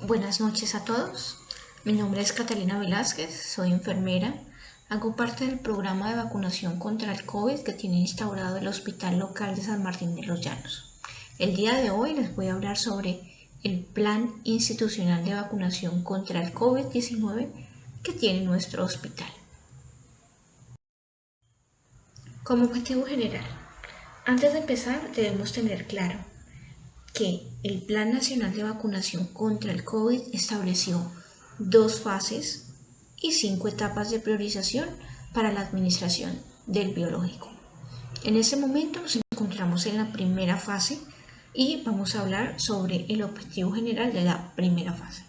Buenas noches a todos. Mi nombre es Catalina Velázquez, soy enfermera. Hago parte del programa de vacunación contra el COVID que tiene instaurado el Hospital Local de San Martín de los Llanos. El día de hoy les voy a hablar sobre el Plan Institucional de Vacunación contra el COVID-19 que tiene nuestro hospital. Como objetivo general, antes de empezar debemos tener claro que el Plan Nacional de Vacunación contra el COVID estableció 2 fases y 5 etapas de priorización para la administración del biológico. En este momento nos encontramos en la primera fase y vamos a hablar sobre el objetivo general de la primera fase.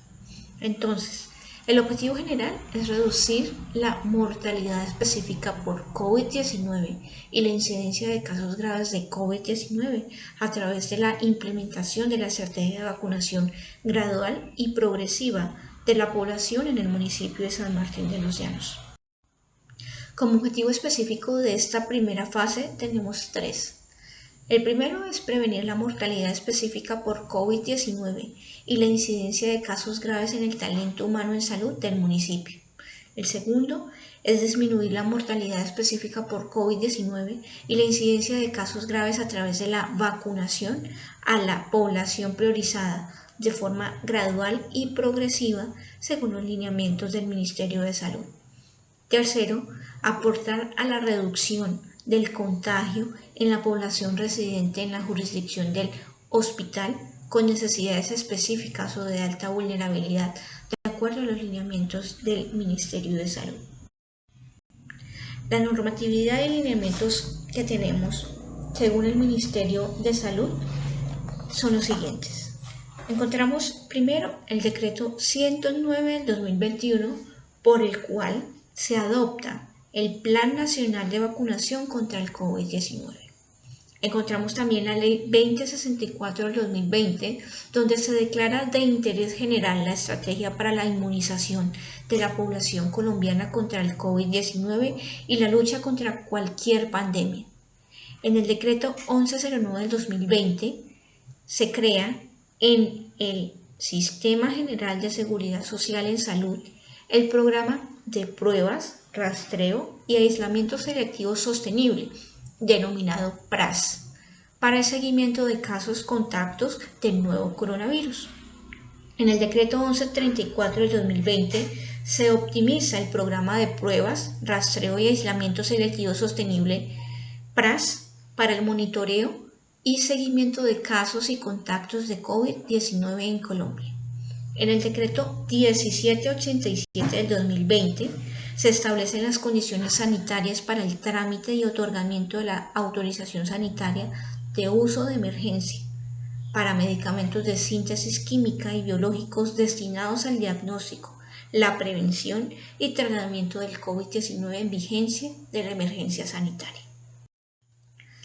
Entonces, el objetivo general es reducir la mortalidad específica por COVID-19 y la incidencia de casos graves de COVID-19 a través de la implementación de la estrategia de vacunación gradual y progresiva de la población en el municipio de San Martín de los Llanos. Como objetivo específico de esta primera fase tenemos 3. El primero es prevenir la mortalidad específica por COVID-19 y la incidencia de casos graves en el talento humano en salud del municipio. El segundo es disminuir la mortalidad específica por COVID-19 y la incidencia de casos graves a través de la vacunación a la población priorizada de forma gradual y progresiva según los lineamientos del Ministerio de Salud. Tercero, aportar a la reducción del contagio en la población residente en la jurisdicción del hospital con necesidades específicas o de alta vulnerabilidad, de acuerdo a los lineamientos del Ministerio de Salud. La normatividad y lineamientos que tenemos según el Ministerio de Salud son los siguientes. Encontramos primero el decreto 109 del 2021 por el cual se adopta el Plan Nacional de Vacunación contra el COVID-19. Encontramos también la Ley 2064 del 2020, donde se declara de interés general la estrategia para la inmunización de la población colombiana contra el COVID-19 y la lucha contra cualquier pandemia. En el decreto 1109 del 2020 se crea en el Sistema General de Seguridad Social en Salud el programa de pruebas, rastreo y aislamiento selectivo sostenible, denominado PRAS, para el seguimiento de casos contactos del nuevo coronavirus. En el decreto 1134 del 2020 se optimiza el programa de pruebas, rastreo y aislamiento selectivo sostenible PRAS para el monitoreo y seguimiento de casos y contactos de COVID-19 en Colombia. En el decreto 1787 del 2020 se establecen las condiciones sanitarias para el trámite y otorgamiento de la autorización sanitaria de uso de emergencia para medicamentos de síntesis química y biológicos destinados al diagnóstico, la prevención y tratamiento del COVID-19 en vigencia de la emergencia sanitaria.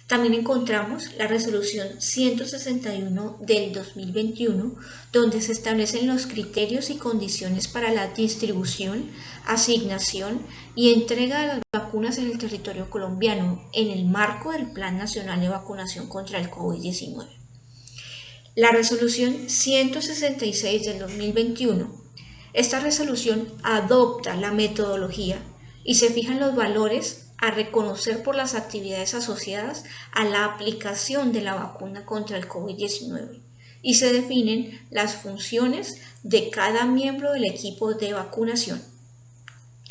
También encontramos la resolución 161 del 2021, donde se establecen los criterios y condiciones para la distribución, asignación y entrega de las vacunas en el territorio colombiano en el marco del Plan Nacional de Vacunación contra el COVID-19. La resolución 166 del 2021. Esta resolución adopta la metodología y se fijan los valores a reconocer por las actividades asociadas a la aplicación de la vacuna contra el COVID-19 y se definen las funciones de cada miembro del equipo de vacunación.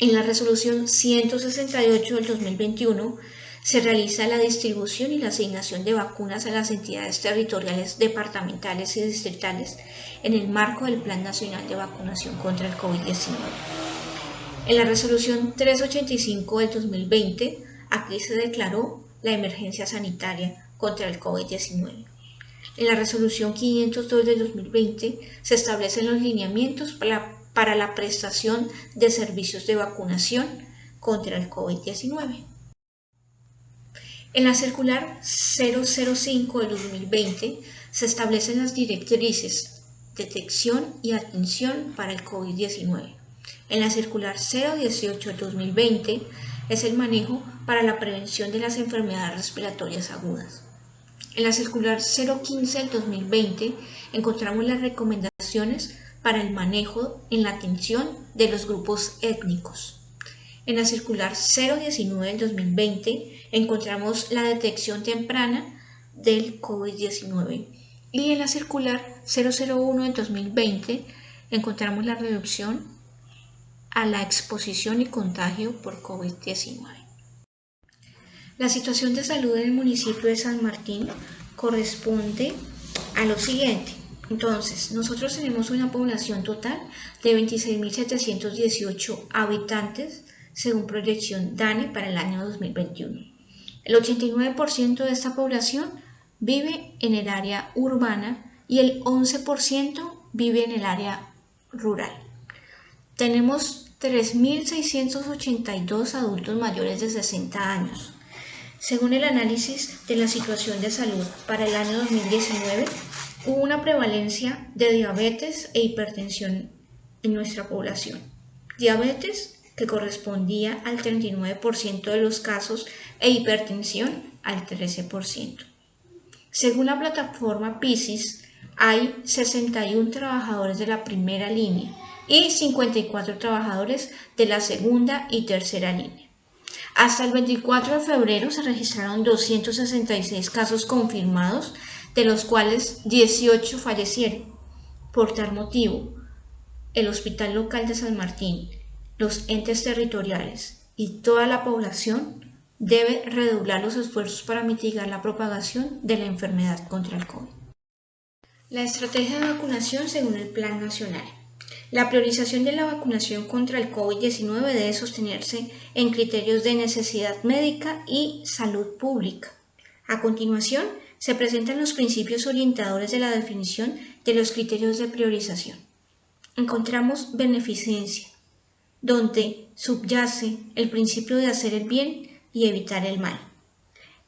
En la resolución 168 del 2021 se realiza la distribución y la asignación de vacunas a las entidades territoriales, departamentales y distritales en el marco del Plan Nacional de Vacunación contra el COVID-19. En la resolución 385 del 2020, aquí se declaró la emergencia sanitaria contra el COVID-19. En la resolución 502 del 2020 se establecen los lineamientos para la prestación de servicios de vacunación contra el COVID-19. En la circular 005 del 2020 se establecen las directrices, detección y atención para el COVID-19. En la circular 018 del 2020 es el manejo para la prevención de las enfermedades respiratorias agudas. En la circular 015 del 2020 encontramos las recomendaciones para el manejo en la atención de los grupos étnicos. En la circular 019 del 2020 encontramos la detección temprana del COVID-19 y en la circular 001 del 2020 encontramos la reducción a la exposición y contagio por COVID-19. La situación de salud en el municipio de San Martín corresponde a lo siguiente. Entonces, nosotros tenemos una población total de 26.718 habitantes según proyección DANE para el año 2021. El 89% de esta población vive en el área urbana y el 11% vive en el área rural. Tenemos 3.682 adultos mayores de 60 años. Según el análisis de la situación de salud para el año 2019, hubo una prevalencia de diabetes e hipertensión en nuestra población. Diabetes, que correspondía al 39% de los casos, e hipertensión al 13%. Según la plataforma PISIS, hay 61 trabajadores de la primera línea y 54 trabajadores de la segunda y tercera línea. Hasta el 24 de febrero se registraron 266 casos confirmados, de los cuales 18 fallecieron. Por tal motivo, el Hospital Local de San Martín, los entes territoriales y toda la población debe redoblar los esfuerzos para mitigar la propagación de la enfermedad contra el COVID. La estrategia de vacunación según el Plan Nacional. La priorización de la vacunación contra el COVID-19 debe sostenerse en criterios de necesidad médica y salud pública. A continuación, se presentan los principios orientadores de la definición de los criterios de priorización. Encontramos beneficencia, donde subyace el principio de hacer el bien y evitar el mal.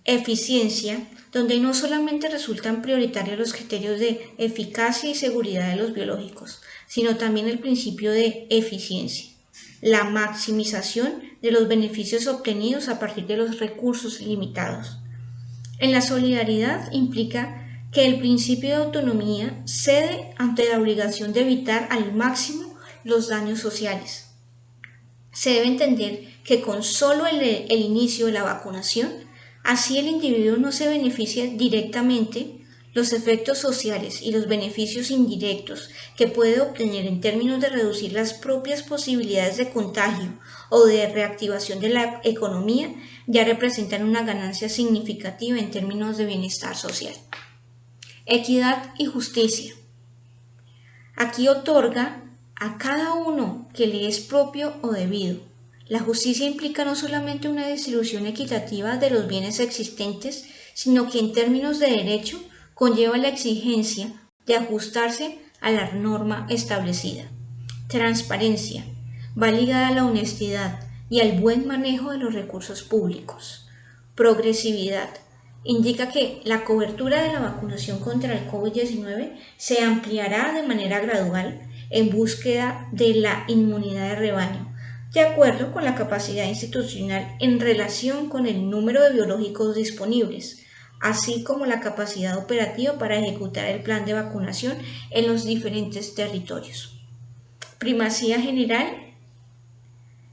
Eficiencia, donde no solamente resultan prioritarios los criterios de eficacia y seguridad de los biológicos, sino también el principio de eficiencia, la maximización de los beneficios obtenidos a partir de los recursos limitados. En la solidaridad implica que el principio de autonomía cede ante la obligación de evitar al máximo los daños sociales. Se debe entender que con solo el inicio de la vacunación, así el individuo no se beneficia directamente, los efectos sociales y los beneficios indirectos que puede obtener en términos de reducir las propias posibilidades de contagio o de reactivación de la economía ya representan una ganancia significativa en términos de bienestar social. Equidad y justicia. Aquí otorga a cada uno que le es propio o debido. La justicia implica no solamente una distribución equitativa de los bienes existentes, sino que en términos de derecho conlleva la exigencia de ajustarse a la norma establecida. Transparencia va ligada a la honestidad y al buen manejo de los recursos públicos. Progresividad indica que la cobertura de la vacunación contra el COVID-19 se ampliará de manera gradual en búsqueda de la inmunidad de rebaño, de acuerdo con la capacidad institucional en relación con el número de biológicos disponibles, así como la capacidad operativa para ejecutar el plan de vacunación en los diferentes territorios. Primacía general.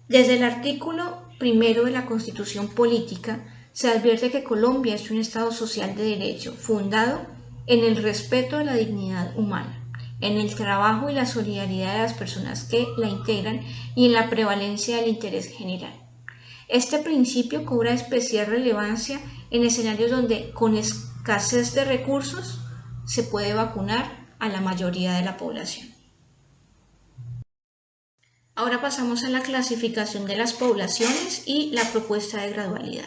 Desde el artículo 1 de la Constitución Política se advierte que Colombia es un Estado social de derecho fundado en el respeto de la dignidad humana, en el trabajo y la solidaridad de las personas que la integran y en la prevalencia del interés general. Este principio cobra especial relevancia en escenarios donde, con escasez de recursos, se puede vacunar a la mayoría de la población. Ahora pasamos a la clasificación de las poblaciones y la propuesta de gradualidad.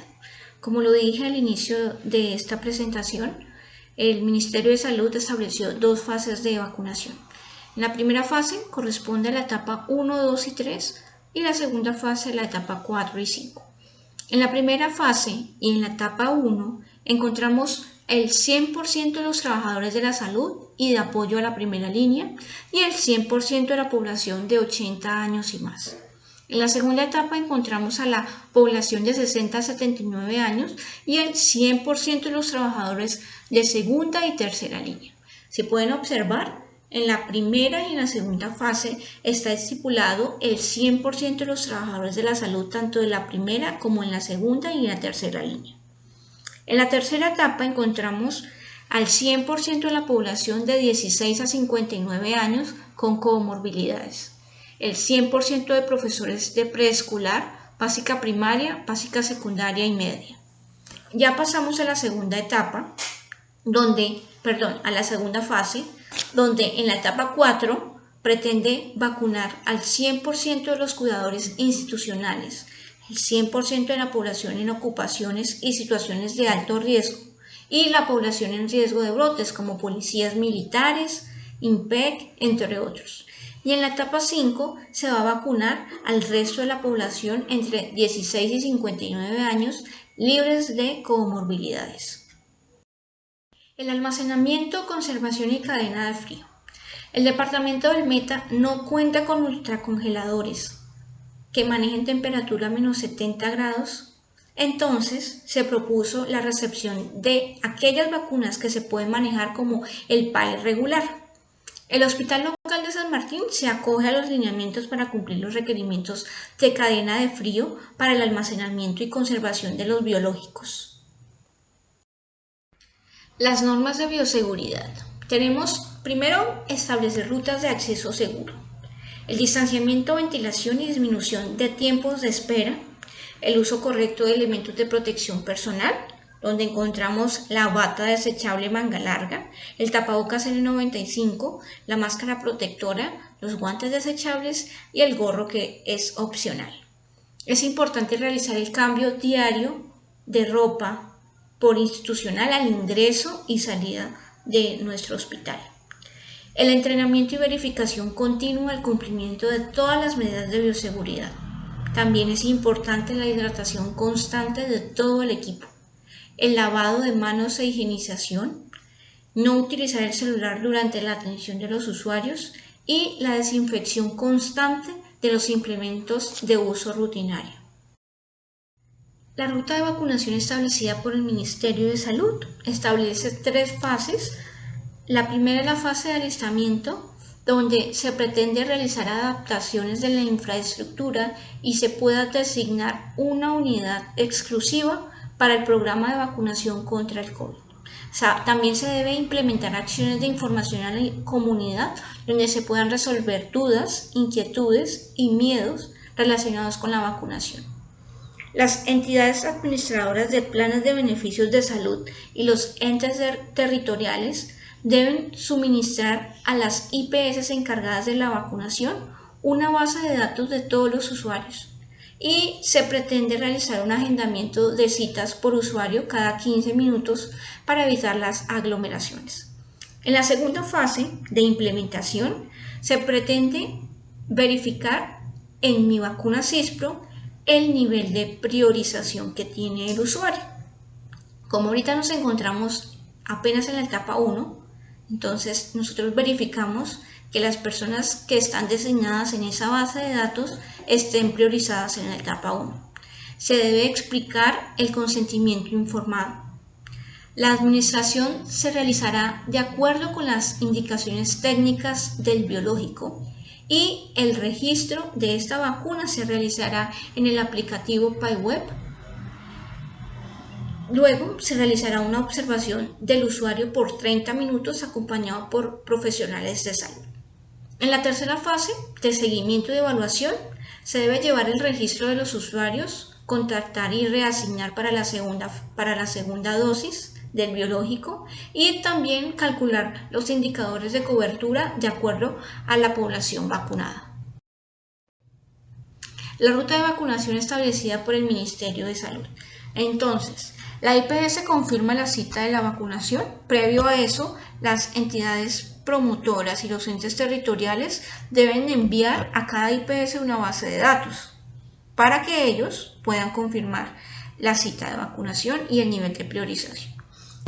Como lo dije al inicio de esta presentación, el Ministerio de Salud estableció 2 fases de vacunación. La primera fase corresponde a la etapa 1, 2 y 3 y la segunda fase a la etapa 4 y 5. En la primera fase y en la etapa 1 encontramos el 100% de los trabajadores de la salud y de apoyo a la primera línea y el 100% de la población de 80 años y más. En la segunda etapa encontramos a la población de 60 a 79 años y el 100% de los trabajadores de segunda y tercera línea. Se pueden observar En la primera y en la segunda fase está estipulado el 100% de los trabajadores de la salud, tanto de la primera como en la segunda y en la tercera línea. En la tercera etapa encontramos al 100% de la población de 16 a 59 años con comorbilidades, el 100% de profesores de preescolar, básica primaria, básica secundaria y media. Ya pasamos a la segunda etapa, a la segunda fase, donde en la etapa 4 pretende vacunar al 100% de los cuidadores institucionales, el 100% de la población en ocupaciones y situaciones de alto riesgo y la población en riesgo de brotes como policías militares, INPEC, entre otros. Y en la etapa 5 se va a vacunar al resto de la población entre 16 y 59 años libres de comorbilidades. El almacenamiento, conservación y cadena de frío. El departamento del Meta no cuenta con ultracongeladores que manejen temperatura menos 70 grados. Entonces se propuso la recepción de aquellas vacunas que se pueden manejar como el PAE regular. El Hospital Local de San Martín se acoge a los lineamientos para cumplir los requerimientos de cadena de frío para el almacenamiento y conservación de los biológicos. Las normas de bioseguridad. Tenemos primero establecer rutas de acceso seguro, el distanciamiento, ventilación y disminución de tiempos de espera, el uso correcto de elementos de protección personal, donde encontramos la bata desechable manga larga, el tapabocas N95, la máscara protectora, los guantes desechables y el gorro que es opcional. Es importante realizar el cambio diario de ropa por institucional al ingreso y salida de nuestro hospital. El entrenamiento y verificación continua del cumplimiento de todas las medidas de bioseguridad. También es importante la hidratación constante de todo el equipo, el lavado de manos e higienización, no utilizar el celular durante la atención de los usuarios y la desinfección constante de los implementos de uso rutinario. La ruta de vacunación establecida por el Ministerio de Salud establece 3 fases. La primera es la fase de alistamiento, donde se pretende realizar adaptaciones de la infraestructura y se pueda designar una unidad exclusiva para el programa de vacunación contra el COVID. También se debe implementar acciones de información a la comunidad donde se puedan resolver dudas, inquietudes y miedos relacionados con la vacunación. Las entidades administradoras de planes de beneficios de salud y los entes territoriales deben suministrar a las IPS encargadas de la vacunación una base de datos de todos los usuarios y se pretende realizar un agendamiento de citas por usuario cada 15 minutos para evitar las aglomeraciones. En la segunda fase de implementación se pretende verificar en Mi Vacuna Cispro el nivel de priorización que tiene el usuario. Como ahorita nos encontramos apenas en la etapa 1, entonces nosotros verificamos que las personas que están designadas en esa base de datos estén priorizadas en la etapa 1. Se debe explicar el consentimiento informado. La administración se realizará de acuerdo con las indicaciones técnicas del biológico y el registro de esta vacuna se realizará en el aplicativo PayWeb. Luego se realizará una observación del usuario por 30 minutos acompañado por profesionales de salud. En la tercera fase de seguimiento y evaluación se debe llevar el registro de los usuarios, contactar y reasignar para la segunda dosis del biológico y también calcular los indicadores de cobertura de acuerdo a la población vacunada. La ruta de vacunación establecida por el Ministerio de Salud. Entonces, la IPS confirma la cita de la vacunación. Previo a eso, las entidades promotoras y los entes territoriales deben enviar a cada IPS una base de datos para que ellos puedan confirmar la cita de vacunación y el nivel de priorización.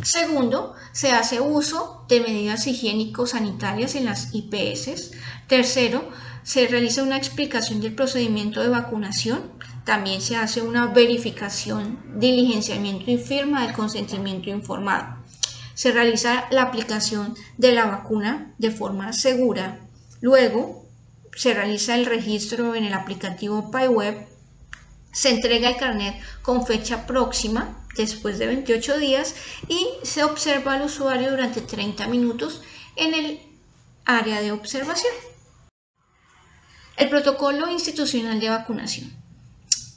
Segundo, se hace uso de medidas higiénico-sanitarias en las IPS. Tercero, se realiza una explicación del procedimiento de vacunación. También se hace una verificación, diligenciamiento y firma del consentimiento informado. se realiza la aplicación de la vacuna de forma segura. Luego se realiza el registro en el aplicativo PayWeb, se entrega el carnet con fecha próxima después de 28 días y se observa al usuario durante 30 minutos en el área de observación. El protocolo institucional de vacunación.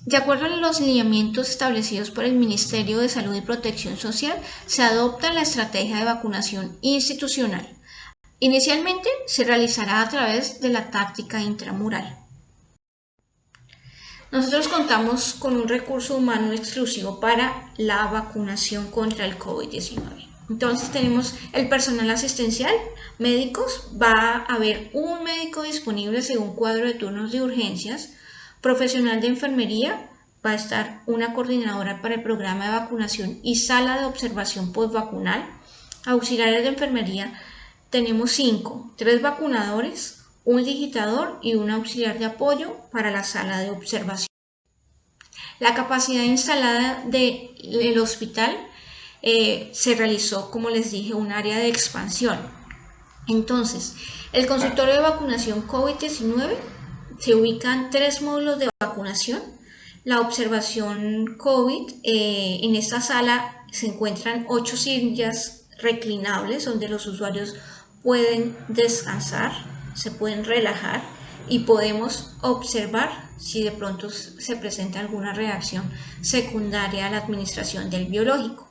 De acuerdo a los lineamientos establecidos por el Ministerio de Salud y Protección Social, se adopta la estrategia de vacunación institucional. Inicialmente se realizará a través de la táctica intramural. Nosotros contamos con un recurso humano exclusivo para la vacunación contra el COVID-19. Entonces tenemos el personal asistencial, médicos, va a haber un médico disponible según cuadro de turnos de urgencias, profesional de enfermería, va a estar una coordinadora para el programa de vacunación y sala de observación postvacunal, auxiliares de enfermería, tenemos 5, 3 vacunadores, un digitador y un auxiliar de apoyo para la sala de observación. La capacidad instalada del hospital se realizó, como les dije, un área de expansión. Entonces, el consultorio de vacunación COVID-19 se ubican 3 módulos de vacunación. La observación COVID, en esta sala se encuentran 8 sillas reclinables donde los usuarios pueden descansar, se pueden relajar y podemos observar si de pronto se presenta alguna reacción secundaria a la administración del biológico.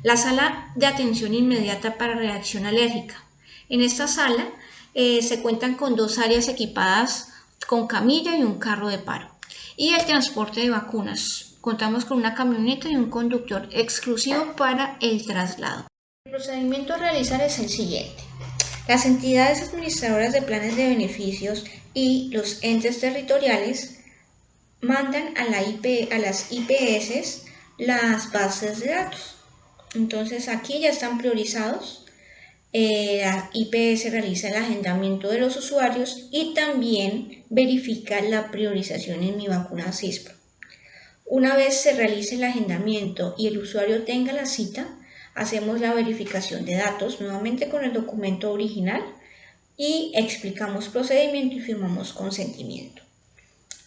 La sala de atención inmediata para reacción alérgica. En esta sala se cuentan con 2 áreas equipadas con camilla y un carro de paro. Y el transporte de vacunas. Contamos con una camioneta y un conductor exclusivo para el traslado. El procedimiento a realizar es el siguiente. Las entidades administradoras de planes de beneficios y los entes territoriales mandan a las IPS las bases de datos. Entonces aquí ya están priorizados. La IPS realiza el agendamiento de los usuarios y también verifica la priorización en Mi Vacuna CISPRO. Una vez se realice el agendamiento y el usuario tenga la cita, hacemos la verificación de datos nuevamente con el documento original y explicamos procedimiento y firmamos consentimiento.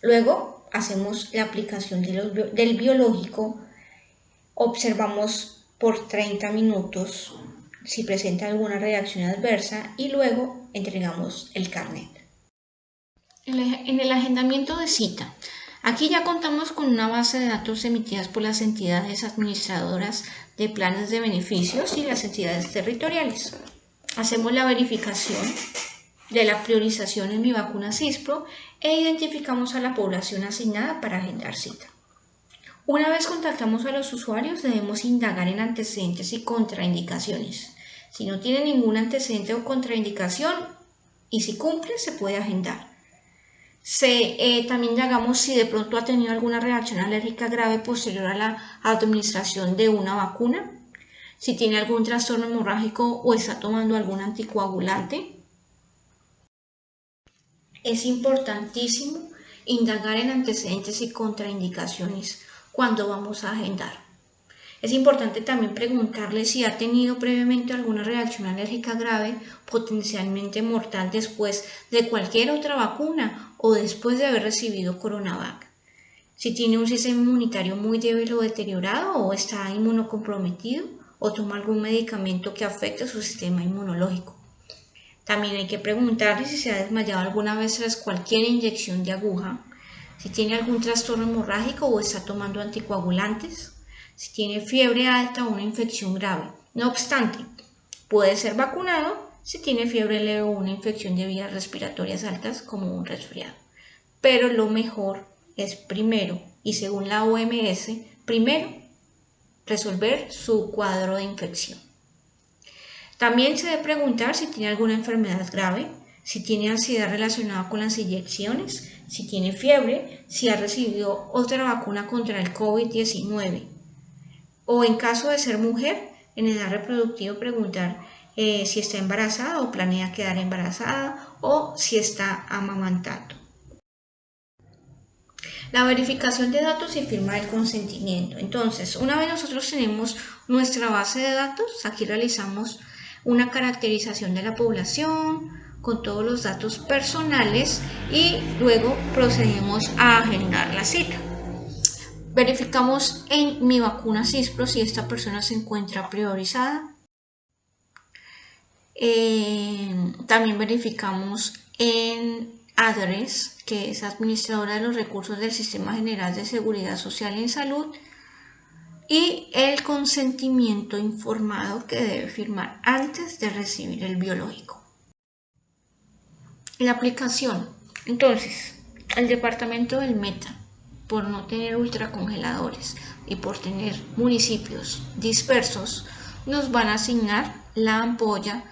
Luego hacemos la aplicación del biológico, observamos por 30 minutos si presenta alguna reacción adversa y luego entregamos el carnet. En el agendamiento de cita, aquí ya contamos con una base de datos emitidas por las entidades administradoras de planes de beneficios y las entidades territoriales. Hacemos la verificación de la priorización en Mi Vacuna CISPRO e identificamos a la población asignada para agendar cita. Una vez contactamos a los usuarios, debemos indagar en antecedentes y contraindicaciones. Si no tiene ningún antecedente o contraindicación y si cumple, se puede agendar. También indagamos si de pronto ha tenido alguna reacción alérgica grave posterior a la administración de una vacuna, si tiene algún trastorno hemorrágico o está tomando algún anticoagulante. Es importantísimo indagar en antecedentes y contraindicaciones cuando vamos a agendar. Es importante también preguntarle si ha tenido previamente alguna reacción alérgica grave, potencialmente mortal después de cualquier otra vacuna o después de haber recibido Coronavac. Si tiene un sistema inmunitario muy débil o deteriorado o está inmunocomprometido o toma algún medicamento que afecte su sistema inmunológico. También hay que preguntarle si se ha desmayado alguna vez tras cualquier inyección de aguja, si tiene algún trastorno hemorrágico o está tomando anticoagulantes, si tiene fiebre alta o una infección grave. No obstante, puede ser vacunado si tiene fiebre leve o una infección de vías respiratorias altas como un resfriado. Pero lo mejor es primero, y según la OMS, primero resolver su cuadro de infección. También se debe preguntar si tiene alguna enfermedad grave, si tiene ansiedad relacionada con las inyecciones, si tiene fiebre, si ha recibido otra vacuna contra el COVID-19. O en caso de ser mujer, en edad reproductiva, preguntar si está embarazada o planea quedar embarazada o si está amamantando. La verificación de datos y firma del consentimiento. Entonces, una vez nosotros tenemos nuestra base de datos, aquí realizamos una caracterización de la población con todos los datos personales y luego procedemos a agendar la cita. Verificamos en Mi Vacuna Cispro si esta persona se encuentra priorizada. También verificamos en ADRES, que es administradora de los recursos del Sistema General de Seguridad Social en Salud, y el consentimiento informado que debe firmar antes de recibir el biológico. La aplicación. Entonces, el departamento del Meta, por no tener ultracongeladores y por tener municipios dispersos, nos van a asignar la ampolla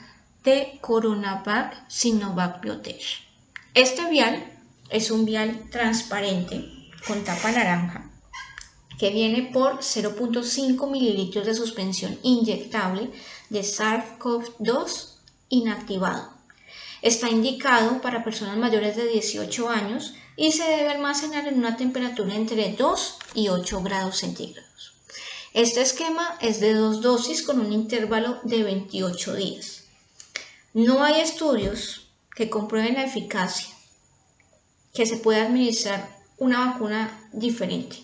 de Coronavac Sinovac Biotech. Este vial es un vial transparente con tapa naranja que viene por 0.5 mililitros de suspensión inyectable de SARS-CoV-2 inactivado. Está indicado para personas mayores de 18 años y se debe almacenar en una temperatura entre 2 y 8 grados centígrados. Este esquema es de 2 dosis con un intervalo de 28 días. No hay estudios que comprueben la eficacia, que se pueda administrar una vacuna diferente.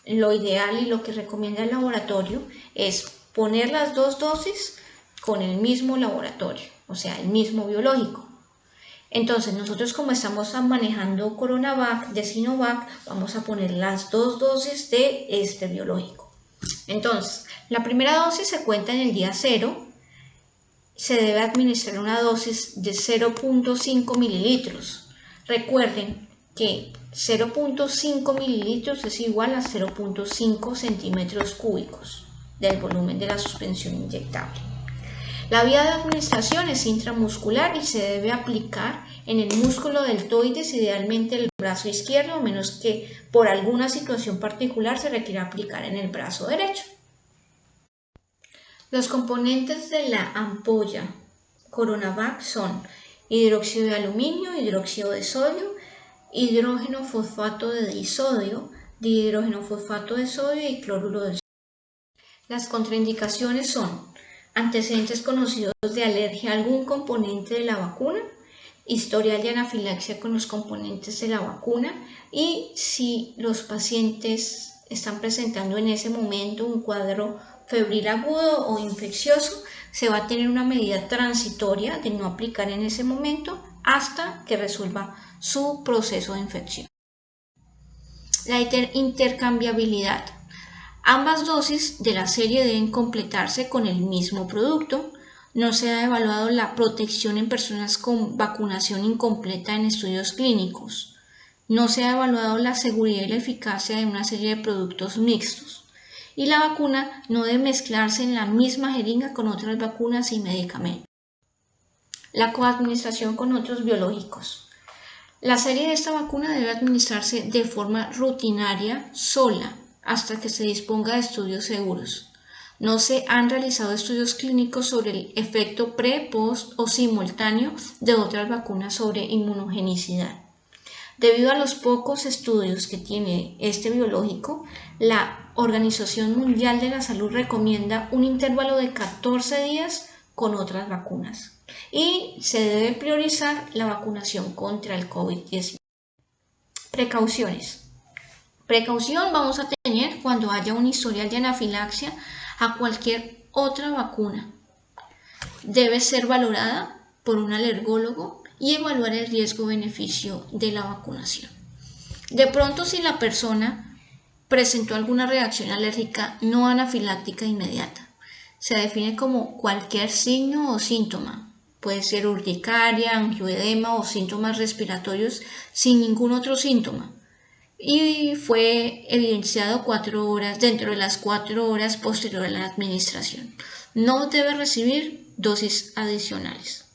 Lo ideal y lo que recomienda el laboratorio es poner las 2 dosis con el mismo laboratorio, o sea, el mismo biológico. Entonces, nosotros como estamos manejando Coronavac de Sinovac, vamos a poner las 2 dosis de este biológico. Entonces, la primera dosis se cuenta en el día 0. Se debe administrar una dosis de 0.5 mililitros. Recuerden que 0.5 mililitros es igual a 0.5 centímetros cúbicos del volumen de la suspensión inyectable. La vía de administración es intramuscular y se debe aplicar en el músculo deltoides, idealmente el brazo izquierdo, a menos que por alguna situación particular se requiera aplicar en el brazo derecho. Los componentes de la ampolla Coronavac son hidróxido de aluminio, hidróxido de sodio, hidrógeno fosfato de disodio, dihidrógeno fosfato de sodio y cloruro de sodio. Las contraindicaciones son antecedentes conocidos de alergia a algún componente de la vacuna, historial de anafilaxia con los componentes de la vacuna y si los pacientes están presentando en ese momento un cuadro febril agudo o infeccioso, se va a tener una medida transitoria de no aplicar en ese momento hasta que resuelva su proceso de infección. La intercambiabilidad. Ambas dosis de la serie deben completarse con el mismo producto. No se ha evaluado la protección en personas con vacunación incompleta en estudios clínicos. No se ha evaluado la seguridad y la eficacia de una serie de productos mixtos. Y la vacuna no debe mezclarse en la misma jeringa con otras vacunas y medicamentos. La coadministración con otros biológicos. La serie de esta vacuna debe administrarse de forma rutinaria sola hasta que se disponga de estudios seguros. No se han realizado estudios clínicos sobre el efecto pre, post o simultáneo de otras vacunas sobre inmunogenicidad. Debido a los pocos estudios que tiene este biológico, la Organización Mundial de la Salud recomienda un intervalo de 14 días con otras vacunas y se debe priorizar la vacunación contra el COVID-19. Precauciones. Precaución vamos a tener cuando haya un historial de anafilaxia a cualquier otra vacuna. Debe ser valorada por un alergólogo y evaluar el riesgo-beneficio de la vacunación. De pronto, si la persona presentó alguna reacción alérgica no anafiláctica inmediata, se define como cualquier signo o síntoma. Puede ser urticaria, angioedema o síntomas respiratorios sin ningún otro síntoma. Y fue evidenciado 4 horas dentro de las 4 horas posterior a la administración. No debe recibir dosis adicionales.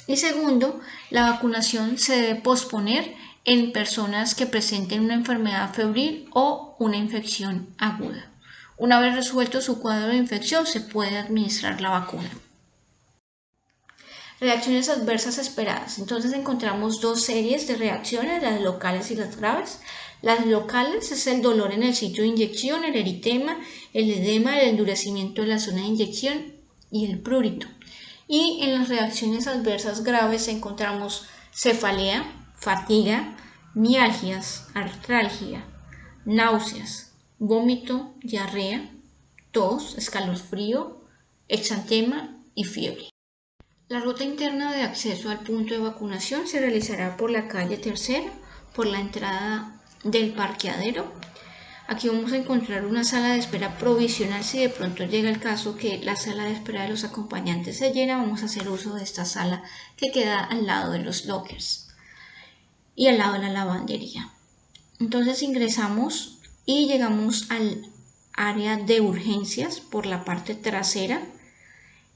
Y segundo, la vacunación se debe posponer en personas que presenten una enfermedad febril o una infección aguda. Una vez resuelto su cuadro de infección, se puede administrar la vacuna. Reacciones adversas esperadas. Entonces encontramos dos series de reacciones, las locales y las graves. Las locales es el dolor en el sitio de inyección, el eritema, el edema, el endurecimiento de la zona de inyección y el prurito. Y en las reacciones adversas graves encontramos cefalea, fatiga, mialgias, artralgia, náuseas, vómito, diarrea, tos, escalofrío, exantema y fiebre. La ruta interna de acceso al punto de vacunación se realizará por la calle Tercera, por la entrada del parqueadero. Aquí vamos a encontrar una sala de espera provisional. Si de pronto llega el caso que la sala de espera de los acompañantes se llena, vamos a hacer uso de esta sala que queda al lado de los lockers y al lado de la lavandería. Entonces ingresamos y llegamos al área de urgencias por la parte trasera.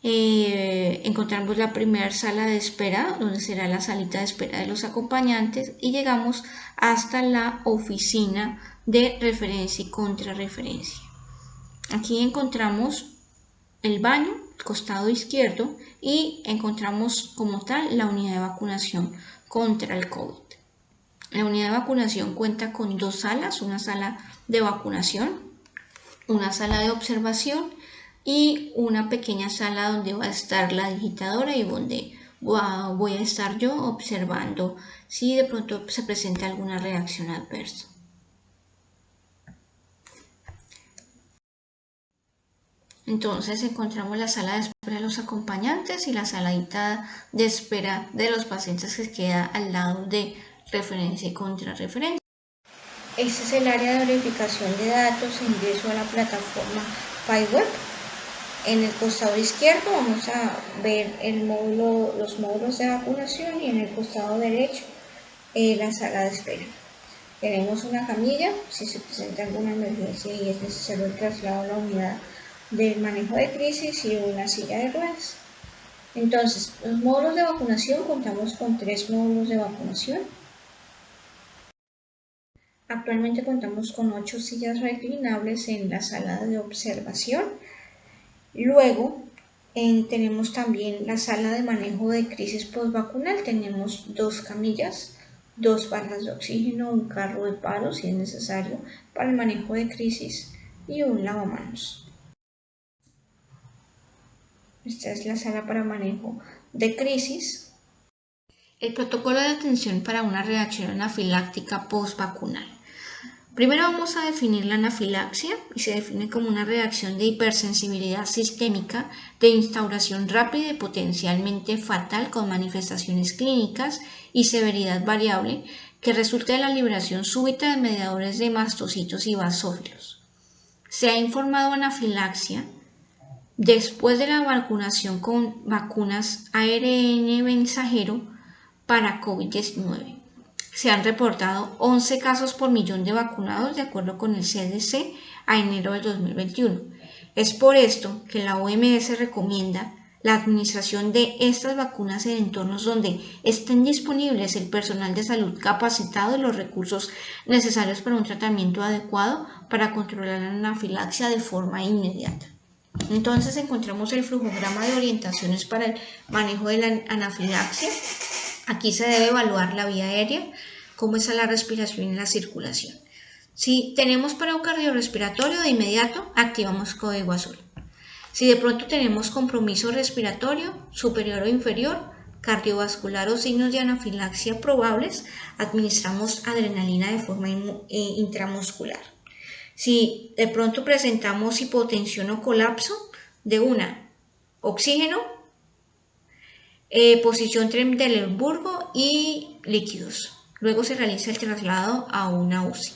Encontramos la primera sala de espera, donde será la salita de espera de los acompañantes, y llegamos hasta la oficina de referencia y contrarreferencia. Aquí encontramos el baño, el costado izquierdo, y encontramos como tal la unidad de vacunación contra el COVID. La unidad de vacunación cuenta con dos salas, una sala de vacunación, una sala de observación y una pequeña sala donde va a estar la digitadora y donde voy a estar yo observando si de pronto se presenta alguna reacción adversa. Entonces encontramos la sala de espera de los acompañantes y la saladita de espera de los pacientes que queda al lado de referencia y contrarreferencia. Este es el área de verificación de datos e ingreso a la plataforma PyWeb. En el costado izquierdo vamos a ver los módulos de vacunación y en el costado derecho la sala de espera. Tenemos una camilla si se presenta alguna emergencia y es necesario el traslado a la unidad del manejo de crisis y una silla de ruedas. Entonces, los módulos de vacunación, contamos con 3 módulos de vacunación. Actualmente contamos con 8 sillas reclinables en la sala de observación. Luego tenemos también la sala de manejo de crisis postvacunal. Tenemos 2 camillas, 2 barras de oxígeno, un carro de paro si es necesario para el manejo de crisis y un lavamanos. Esta es la sala para manejo de crisis. El protocolo de atención para una reacción anafiláctica postvacunal. Primero vamos a definir la anafilaxia y se define como una reacción de hipersensibilidad sistémica de instauración rápida y potencialmente fatal con manifestaciones clínicas y severidad variable que resulta de la liberación súbita de mediadores de mastocitos y basófilos. Se ha informado anafilaxia después de la vacunación con vacunas ARN mensajero para COVID-19. Se han reportado 11 casos por millón de vacunados de acuerdo con el CDC a enero del 2021. Es por esto que la OMS recomienda la administración de estas vacunas en entornos donde estén disponibles el personal de salud capacitado y los recursos necesarios para un tratamiento adecuado para controlar la anafilaxia de forma inmediata. Entonces encontramos el flujograma de orientaciones para el manejo de la anafilaxia. Aquí se debe evaluar la vía aérea, cómo está la respiración y la circulación. Si tenemos paro cardiorrespiratorio, de inmediato activamos código azul. Si de pronto tenemos compromiso respiratorio superior o inferior, cardiovascular o signos de anafilaxia probables, administramos adrenalina de forma intramuscular. Si de pronto presentamos hipotensión o colapso, de una, oxígeno, posición Trendelenburgo y líquidos. Luego se realiza el traslado a una UCI.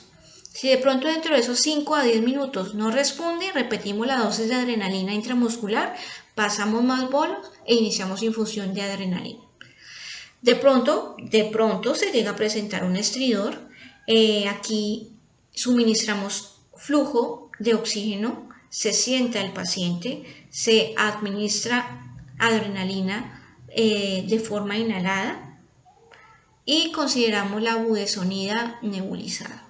Si de pronto dentro de esos 5 a 10 minutos no responde, repetimos la dosis de adrenalina intramuscular, pasamos más bolos e iniciamos infusión de adrenalina. De pronto se llega a presentar un estridor. Aquí suministramos flujo de oxígeno, se sienta el paciente, se administra adrenalina de forma inhalada y consideramos la budesonida nebulizada.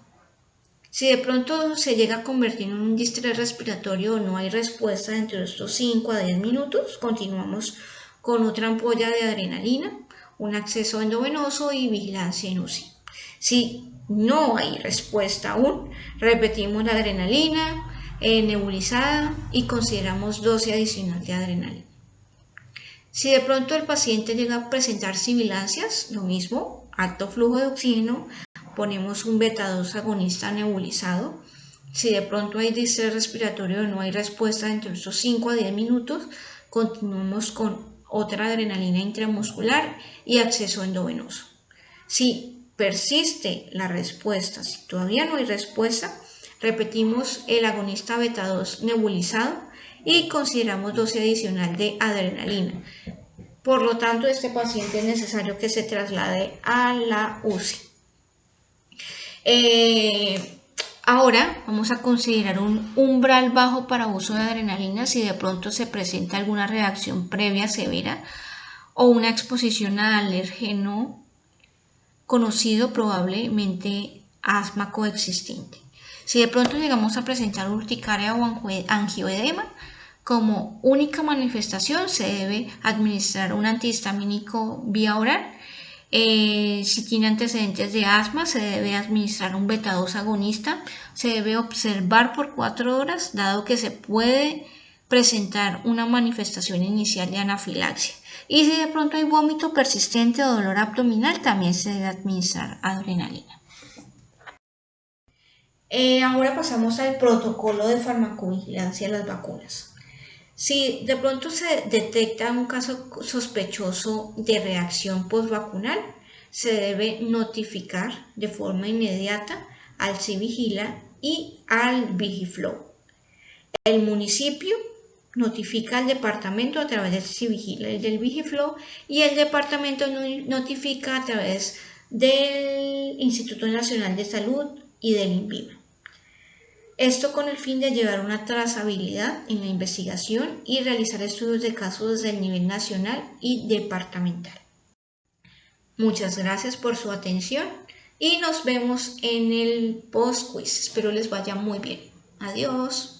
Si de pronto se llega a convertir en un distrés respiratorio o no hay respuesta dentro de estos 5 a 10 minutos, continuamos con otra ampolla de adrenalina, un acceso endovenoso y vigilancia en UCI. Si no hay respuesta aún, repetimos la adrenalina nebulizada y consideramos dosis adicional de adrenalina. Si de pronto el paciente llega a presentar sibilancias, lo mismo, alto flujo de oxígeno, ponemos un beta-2 agonista nebulizado. Si de pronto hay distrés respiratorio o no hay respuesta dentro de estos 5 a 10 minutos, continuamos con otra adrenalina intramuscular y acceso endovenoso. Si persiste la respuesta, si todavía no hay respuesta, repetimos el agonista beta-2 nebulizado y consideramos dosis adicional de adrenalina. Por lo tanto, este paciente es necesario que se traslade a la UCI. Ahora vamos a considerar un umbral bajo para uso de adrenalina si de pronto se presenta alguna reacción previa severa o una exposición a alérgeno conocido, probablemente asma coexistente. Si de pronto llegamos a presentar urticaria o angioedema, como única manifestación se debe administrar un antihistamínico vía oral. Si tiene antecedentes de asma, se debe administrar un beta-2 agonista. Se debe observar por 4 horas, dado que se puede presentar una manifestación inicial de anafilaxia. Y si de pronto hay vómito persistente o dolor abdominal, también se debe administrar adrenalina. Ahora pasamos al protocolo de farmacovigilancia de las vacunas. Si de pronto se detecta un caso sospechoso de reacción postvacunal, se debe notificar de forma inmediata al CIVIGILA y al VigiFlow. El municipio notifica al departamento a través del CIVIGILA y del VigiFlow, y el departamento notifica a través del Instituto Nacional de Salud y del INVIMA. Esto con el fin de llevar una trazabilidad en la investigación y realizar estudios de casos desde el nivel nacional y departamental. Muchas gracias por su atención y nos vemos en el post-quiz. Espero les vaya muy bien. Adiós.